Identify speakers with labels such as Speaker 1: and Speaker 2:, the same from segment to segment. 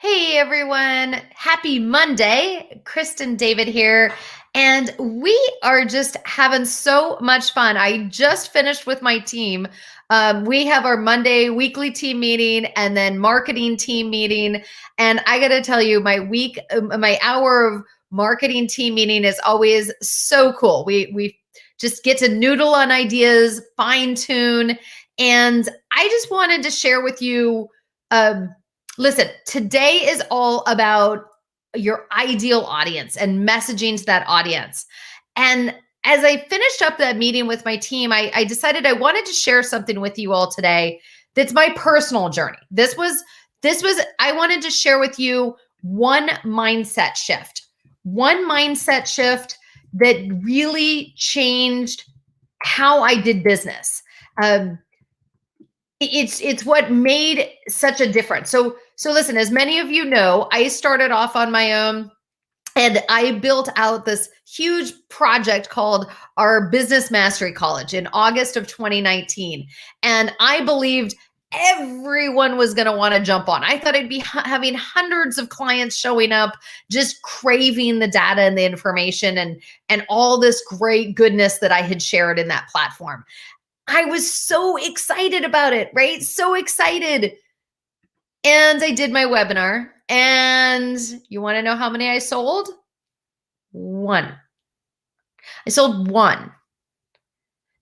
Speaker 1: Hey everyone, happy Monday. Kristen David here, and we are just having so much fun. I just finished with my team. We have our Monday weekly team meeting and then marketing team meeting. And I got to tell you, my hour of marketing team meeting is always so cool. We just get to noodle on ideas, fine tune. And I just wanted to share with you. Listen, today is all about your ideal audience and messaging to that audience. And as I finished up that meeting with my team, I decided I wanted to share something with you all today that's my personal journey. I wanted to share with you one mindset shift that really changed how I did business. Um, it's what made such a difference. So listen, as many of you know, I started off on my own and I built out this huge project called our Business Mastery College in August of 2019. And I believed everyone was going to want to jump on. I thought I'd be having hundreds of clients showing up, just craving the data and the information and all this great goodness that I had shared in that platform. I was so excited about it, right? So excited. And I did my webinar. And you want to know how many I sold? One. I sold one.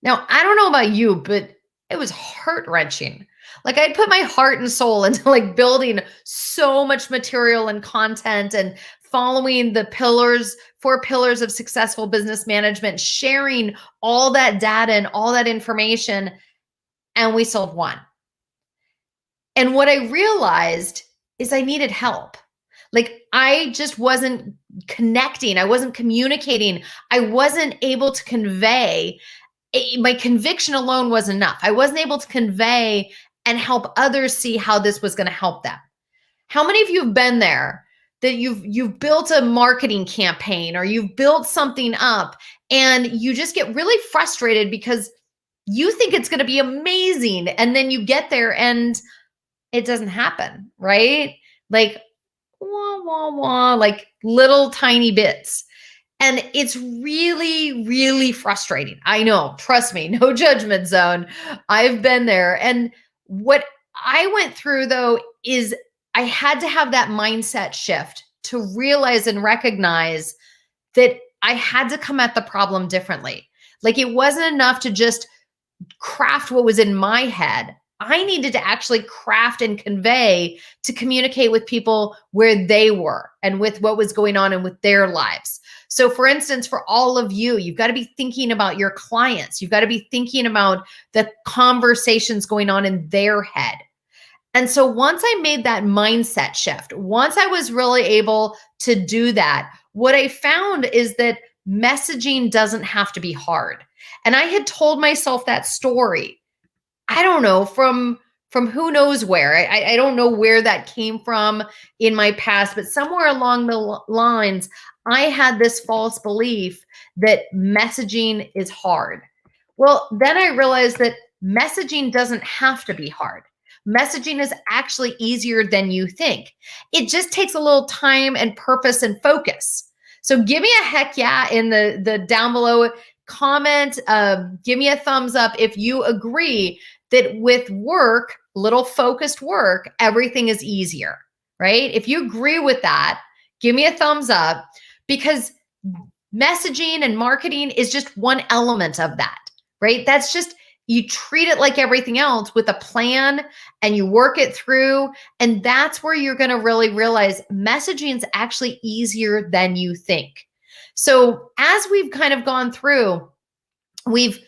Speaker 1: Now, I don't know about you, but it was heart-wrenching. Like I'd put my heart and soul into like building so much material and content and following the four pillars of successful business management, sharing all that data and all that information, and we sold one. And what I realized is I needed help. Like I just wasn't connecting. I wasn't communicating. I wasn't able to convey. My conviction alone was enough. I wasn't able to convey and help others see how this was going to help them. How many of you have been there that you've built a marketing campaign or you've built something up and you just get really frustrated because you think it's going to be amazing and then you get there and it doesn't happen, right? Like wah wah wah, like little tiny bits. And it's really, really frustrating. I know, trust me, no judgment zone. I've been there. And what I went through though is I had to have that mindset shift to realize and recognize that I had to come at the problem differently. Like it wasn't enough to just craft what was in my head. I needed to actually craft and convey to communicate with people where they were and with what was going on and with their lives. So for instance, for all of you, you've got to be thinking about your clients. You've got to be thinking about the conversations going on in their head. And so once I made that mindset shift, once I was really able to do that, what I found is that messaging doesn't have to be hard. And I had told myself that story. I don't know, from who knows where. I don't know where that came from in my past, but somewhere along the lines, I had this false belief that messaging is hard. Well, then I realized that messaging doesn't have to be hard. Messaging is actually easier than you think. It just takes a little time and purpose and focus. So give me a heck yeah in the down below comment. Give me a thumbs up if you agree that with work, little focused work, everything is easier, right? If you agree with that, give me a thumbs up because messaging and marketing is just one element of that, right? That's just, you treat it like everything else with a plan and you work it through. And that's where you're going to really realize messaging is actually easier than you think. So as we've kind of gone through, we've,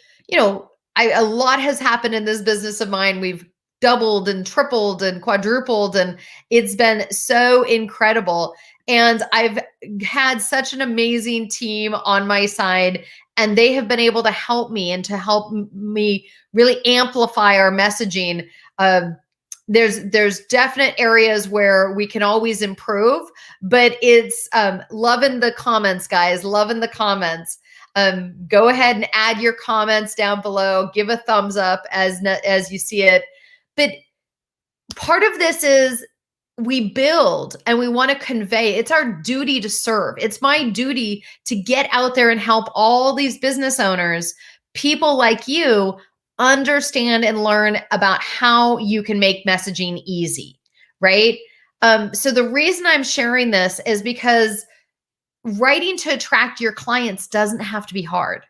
Speaker 1: a lot has happened in this business of mine. We've doubled and tripled and quadrupled, and it's been so incredible. And I've had such an amazing team on my side, and they have been able to help me and to help me really amplify our messaging. There's definite areas where we can always improve, but it's loving the comments, guys, loving the comments. Go ahead and add your comments down below. Give a thumbs up as you see it. But part of this is we build and we want to convey. It's our duty to serve. It's my duty to get out there and help all these business owners, people like you, understand and learn about how you can make messaging easy, right? So the reason I'm sharing this is because writing to attract your clients doesn't have to be hard,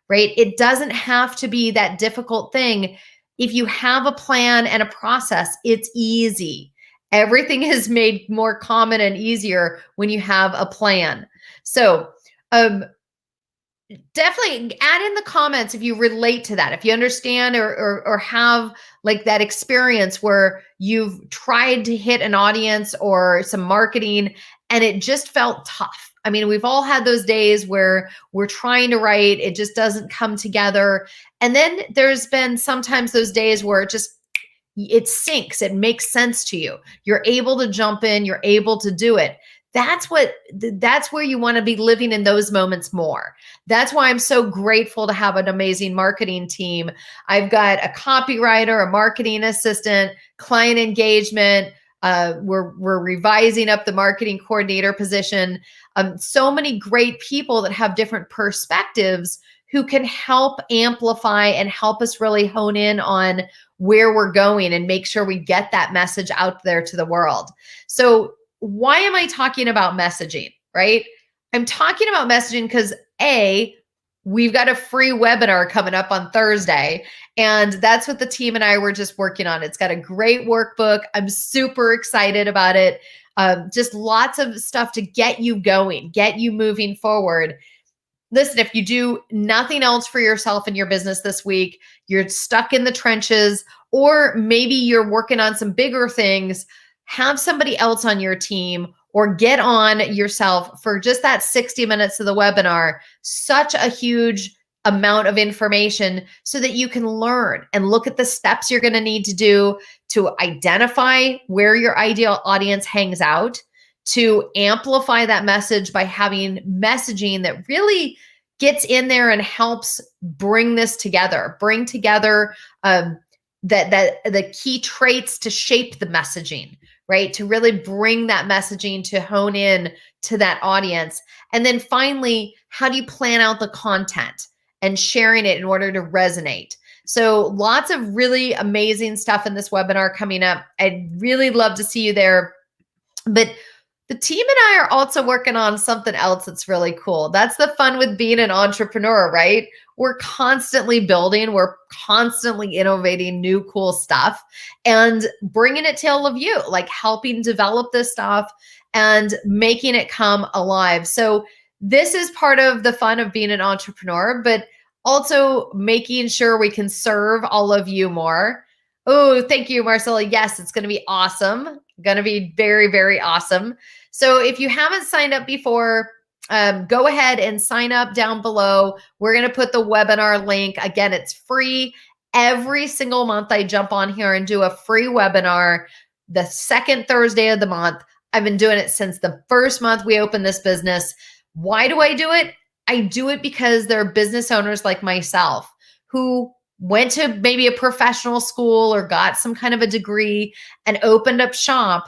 Speaker 1: right? It doesn't have to be that difficult thing. If you have a plan and a process, it's easy. Everything is made more common and easier when you have a plan. So, um, definitely add in the comments if you relate to that, if you understand or have like that experience where you've tried to hit an audience or some marketing and it just felt tough. I mean, we've all had those days where we're trying to write, it just doesn't come together. And then there's been sometimes those days where it sinks, it makes sense to you, you're able to jump in, you're able to do it. That's where you want to be living in those moments more. That's why I'm so grateful to have an amazing marketing team. I've got a copywriter, a marketing assistant, client engagement. We're revising up the marketing coordinator position. So many great people that have different perspectives who can help amplify and help us really hone in on where we're going and make sure we get that message out there to the world. So why am I talking about messaging, right? I'm talking about messaging because we've got a free webinar coming up on Thursday, and that's what the team and I were just working on. It's got a great workbook. I'm super excited about it. Just lots of stuff to get you going, get you moving forward. Listen, if you do nothing else for yourself and your business this week, you're stuck in the trenches, or maybe you're working on some bigger things, have somebody else on your team or get on yourself for just that 60 minutes of the webinar. Such a huge amount of information so that you can learn and look at the steps you're going to need to do to identify where your ideal audience hangs out, to amplify that message by having messaging that really gets in there and helps bring this together, bring together that the key traits to shape the messaging, right? To really bring that messaging to hone in to that audience. And then finally, how do you plan out the content and sharing it in order to resonate? So lots of really amazing stuff in this webinar coming up. I'd really love to see you there. But the team and I are also working on something else that's really cool. That's the fun with being an entrepreneur, right? We're constantly building, we're constantly innovating new cool stuff and bringing it to all of you, like helping develop this stuff and making it come alive. So this is part of the fun of being an entrepreneur, but also making sure we can serve all of you more. Oh, thank you, Marcella. Yes, it's going to be awesome. Going to be very, very awesome. So if you haven't signed up before, go ahead and sign up down below. We're going to put the webinar link. Again, it's free. Every single month I jump on here and do a free webinar the second Thursday of the month. I've been doing it since the first month we opened this business. Why do I do it? I do it because there are business owners like myself who went to maybe a professional school or got some kind of a degree and opened up shop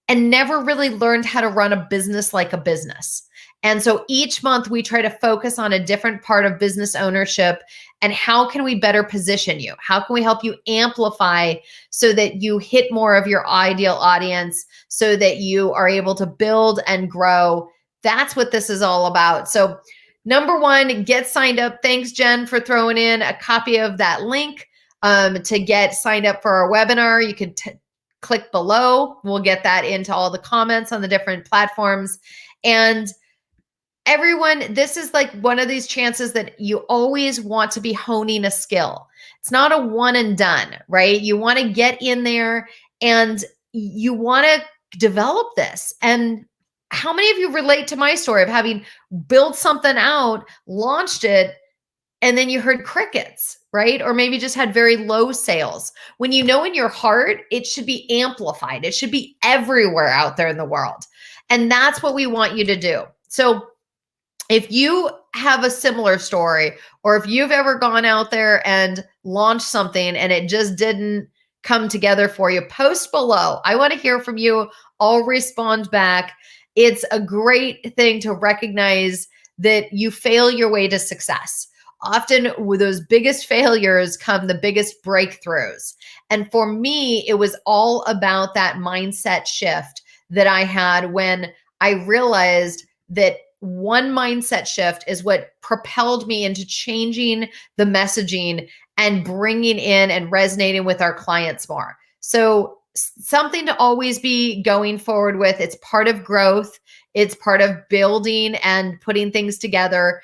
Speaker 1: and never really learned how to run a business like a business. And so each month we try to focus on a different part of business ownership and how can we better position you? How can we help you amplify so that you hit more of your ideal audience so that you are able to build and grow? That's what this is all about. So number one, get signed up. Thanks, Jen, for throwing in a copy of that link to get signed up for our webinar. You can click below. We'll get that into all the comments on the different platforms. And everyone, this is like one of these chances that you always want to be honing a skill. It's not a one and done, right? You want to get in there and you want to develop this. And how many of you relate to my story of having built something out, launched it, and then you heard crickets, right? Or maybe just had very low sales. When you know in your heart, it should be amplified. It should be everywhere out there in the world. And that's what we want you to do. So if you have a similar story, or if you've ever gone out there and launched something and it just didn't come together for you. Post below. I want to hear from you. I'll respond back. It's a great thing to recognize that you fail your way to success. Often with those biggest failures come the biggest breakthroughs. And for me, it was all about that mindset shift that I had when I realized that one mindset shift is what propelled me into changing the messaging and bringing in and resonating with our clients more. So, something to always be going forward with. It's part of growth, it's part of building and putting things together.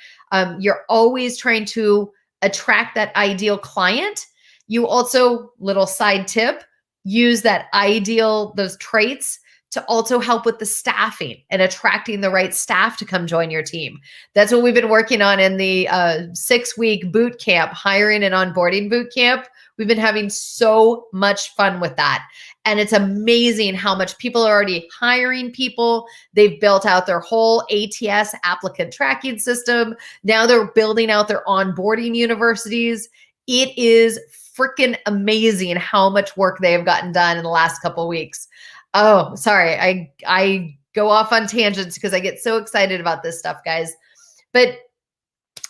Speaker 1: You're always trying to attract that ideal client. You also, little side tip, use that ideal, those traits to also help with the staffing and attracting the right staff to come join your team. That's what we've been working on in the 6-week boot camp, hiring and onboarding boot camp. We've been having so much fun with that. And it's amazing how much people are already hiring people. They've built out their whole ATS, applicant tracking system. Now they're building out their onboarding universities. It is freaking amazing how much work they have gotten done in the last couple of weeks. Oh, sorry. I go off on tangents because I get so excited about this stuff, guys. But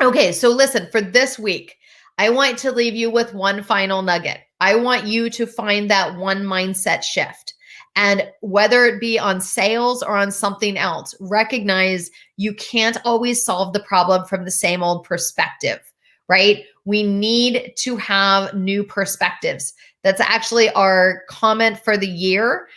Speaker 1: okay, so listen, for this week, I want to leave you with one final nugget. I want you to find that one mindset shift. And whether it be on sales or on something else, recognize you can't always solve the problem from the same old perspective, right? We need to have new perspectives. That's actually our comment for the year.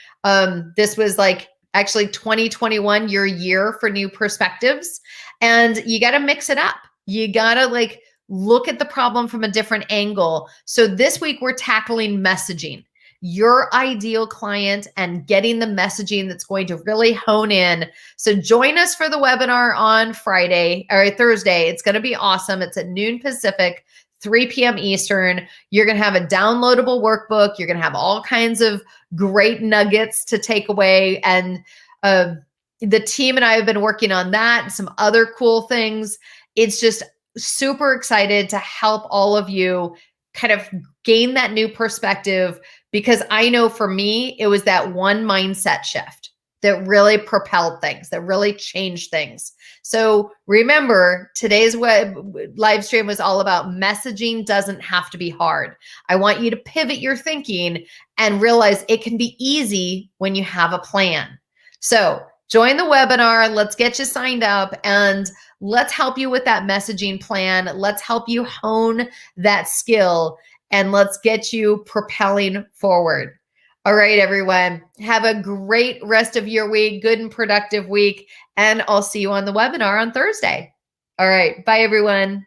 Speaker 1: This was like actually 2021, your year for new perspectives. And you got to mix it up. You got to like look at the problem from a different angle. So this week we're tackling messaging, your ideal client, and getting the messaging that's going to really hone in. So join us for the webinar on Friday or Thursday. It's going to be awesome. It's at noon Pacific, 3 p.m. Eastern. You're going to have a downloadable workbook. You're going to have all kinds of great nuggets to take away. And the team and I have been working on that and some other cool things. It's just super excited to help all of you kind of gain that new perspective, because I know for me, it was that one mindset shift that really propelled things, that really changed things. So remember, today's live stream was all about messaging doesn't have to be hard. I want you to pivot your thinking and realize it can be easy when you have a plan. So join the webinar. Let's get you signed up and let's help you with that messaging plan. Let's help you hone that skill and let's get you propelling forward. All right, everyone. Have a great rest of your week, good and productive week, and I'll see you on the webinar on Thursday. All right. Bye, everyone.